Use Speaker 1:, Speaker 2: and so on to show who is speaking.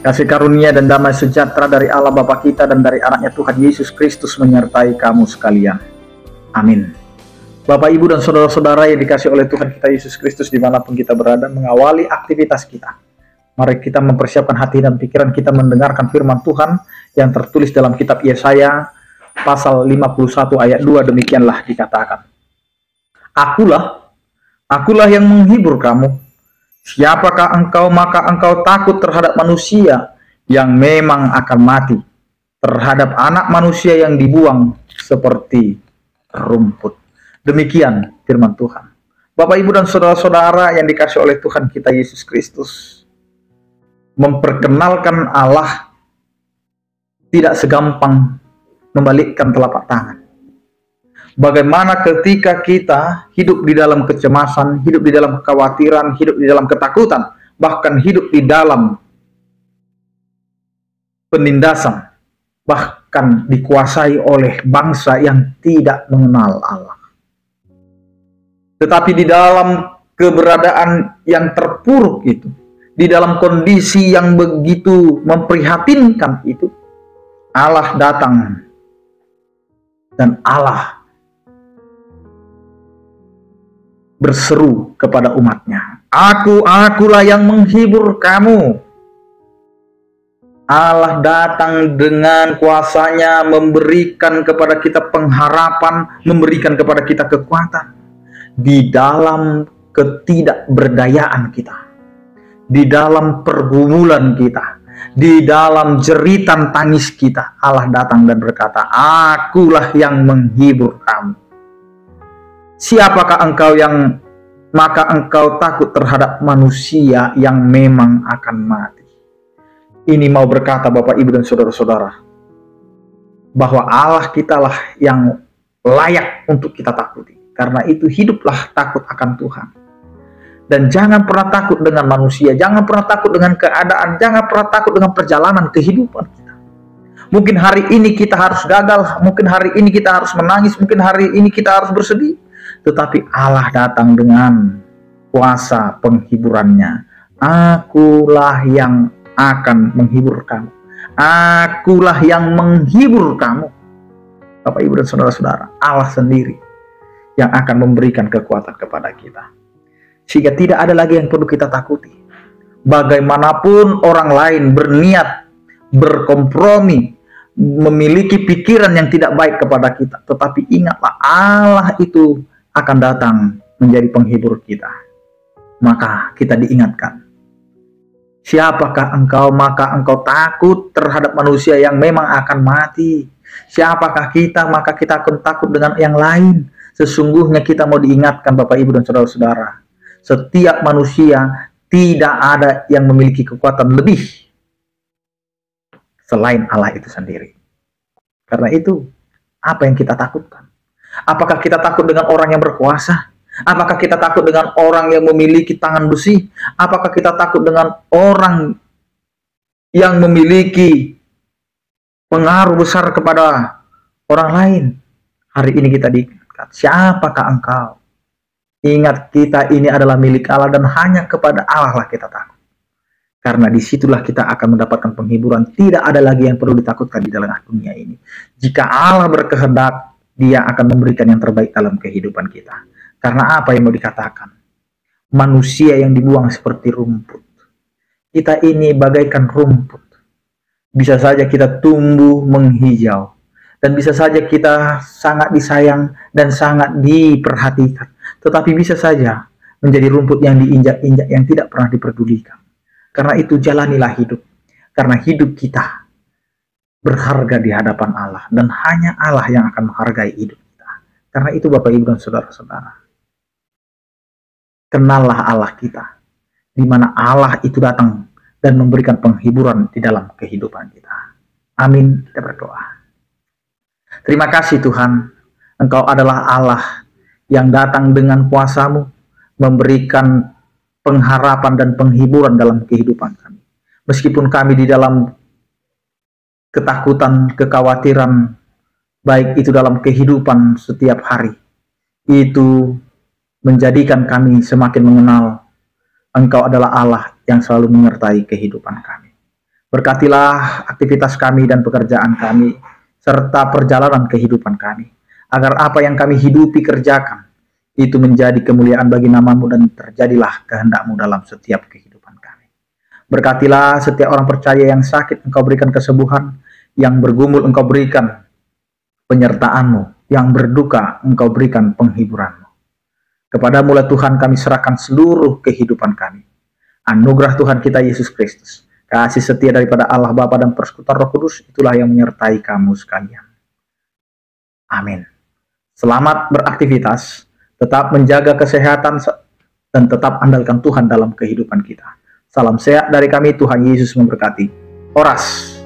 Speaker 1: Kasih karunia dan damai sejahtera dari Allah Bapa kita dan dari anaknya Tuhan Yesus Kristus menyertai kamu sekalian. Amin. Bapak, Ibu, dan saudara-saudara yang dikasih oleh Tuhan kita Yesus Kristus dimanapun kita berada, mengawali aktivitas kita. Mari kita mempersiapkan hati dan pikiran kita mendengarkan firman Tuhan yang tertulis dalam kitab Yesaya pasal 51 ayat 2, demikianlah dikatakan. Akulah yang menghibur kamu. Siapakah engkau, maka engkau takut terhadap manusia yang memang akan mati, terhadap anak manusia yang dibuang seperti rumput. Demikian firman Tuhan. Bapak, Ibu, dan saudara-saudara yang dikasih oleh Tuhan kita Yesus Kristus, memperkenalkan Allah tidak segampang membalikkan telapak tangan. Bagaimana ketika kita hidup di dalam kecemasan, hidup di dalam kekhawatiran, hidup di dalam ketakutan, bahkan hidup di dalam penindasan, bahkan dikuasai oleh bangsa yang tidak mengenal Allah. Tetapi di dalam keberadaan yang terpuruk itu, di dalam kondisi yang begitu memprihatinkan itu, Allah datang dan Allah berseru kepada umatnya. Akulah yang menghibur kamu. Allah datang dengan kuasanya memberikan kepada kita pengharapan, memberikan kepada kita kekuatan di dalam ketidakberdayaan kita, di dalam pergumulan kita, di dalam jeritan tangis kita. Allah datang dan berkata, akulah yang menghibur kamu. Siapakah engkau yang maka engkau takut terhadap manusia yang memang akan mati. Ini mau berkata Bapak, Ibu, dan saudara-saudara, bahwa Allah kitalah yang layak untuk kita takuti. Karena itu hiduplah takut akan Tuhan. Dan jangan pernah takut dengan manusia, jangan pernah takut dengan keadaan, jangan pernah takut dengan perjalanan kehidupan kita. Mungkin hari ini kita harus gagal, mungkin hari ini kita harus menangis, mungkin hari ini kita harus bersedih. Tetapi Allah datang dengan kuasa penghiburannya. Akulah yang akan menghibur kamu. Akulah yang menghibur kamu. Bapak, Ibu, dan saudara-saudara, Allah sendiri yang akan memberikan kekuatan kepada kita. Sehingga tidak ada lagi yang perlu kita takuti. Bagaimanapun orang lain berniat, berkompromi, memiliki pikiran yang tidak baik kepada kita, tetapi ingatlah Allah itu akan datang menjadi penghibur kita. Maka kita diingatkan, siapakah engkau, maka engkau takut terhadap manusia yang memang akan mati. Siapakah kita, maka kita akan takut dengan yang lain. Sesungguhnya kita mau diingatkan Bapak, Ibu, dan saudara-saudara, setiap manusia tidak ada yang memiliki kekuatan lebih selain Allah itu sendiri. Karena itu, apa yang kita takutkan? Apakah kita takut dengan orang yang berkuasa? Apakah kita takut dengan orang yang memiliki tangan besi? Apakah kita takut dengan orang yang memiliki pengaruh besar kepada orang lain? Hari ini kita diingatkan, siapakah engkau? Ingat, kita ini adalah milik Allah dan hanya kepada Allah lah kita takut. Karena disitulah kita akan mendapatkan penghiburan. Tidak ada lagi yang perlu ditakutkan di dalam dunia ini. Jika Allah berkehendak, Dia akan memberikan yang terbaik dalam kehidupan kita. Karena apa yang mau dikatakan? Manusia yang dibuang seperti rumput. Kita ini bagaikan rumput. Bisa saja kita tumbuh menghijau. Dan bisa saja kita sangat disayang dan sangat diperhatikan. Tetapi bisa saja menjadi rumput yang diinjak-injak, yang tidak pernah diperdulikan. Karena itu jalanilah hidup. Karena hidup kita berharga di hadapan Allah. Dan hanya Allah yang akan menghargai hidup kita. Karena itu Bapak, Ibu, dan saudara-saudara, kenallah Allah kita. Di mana Allah itu datang dan memberikan penghiburan di dalam kehidupan kita. Amin. Kita berdoa. Terima kasih Tuhan. Engkau adalah Allah yang datang dengan kuasa-Mu, memberikan pengharapan dan penghiburan dalam kehidupan kami. Meskipun kami di dalam ketakutan, kekhawatiran, baik itu dalam kehidupan setiap hari, itu menjadikan kami semakin mengenal Engkau adalah Allah yang selalu menyertai kehidupan kami. Berkatilah aktivitas kami dan pekerjaan kami, serta perjalanan kehidupan kami, agar apa yang kami hidupi kerjakan, itu menjadi kemuliaan bagi nama-Mu dan terjadilah kehendak-Mu dalam setiap kehidupan kami. Berkatilah setiap orang percaya yang sakit, Engkau berikan kesembuhan, yang bergumul Engkau berikan penyertaan-Mu, yang berduka Engkau berikan penghiburan-Mu. Kepadamu lah Tuhan kami serahkan seluruh kehidupan kami. Anugerah Tuhan kita Yesus Kristus, kasih setia daripada Allah Bapa dan persekutuan Roh Kudus, itulah yang menyertai kamu sekalian. Amin. Selamat beraktivitas, tetap menjaga kesehatan, dan tetap andalkan Tuhan dalam kehidupan kita. Salam sehat dari kami, Tuhan Yesus memberkati. Oras.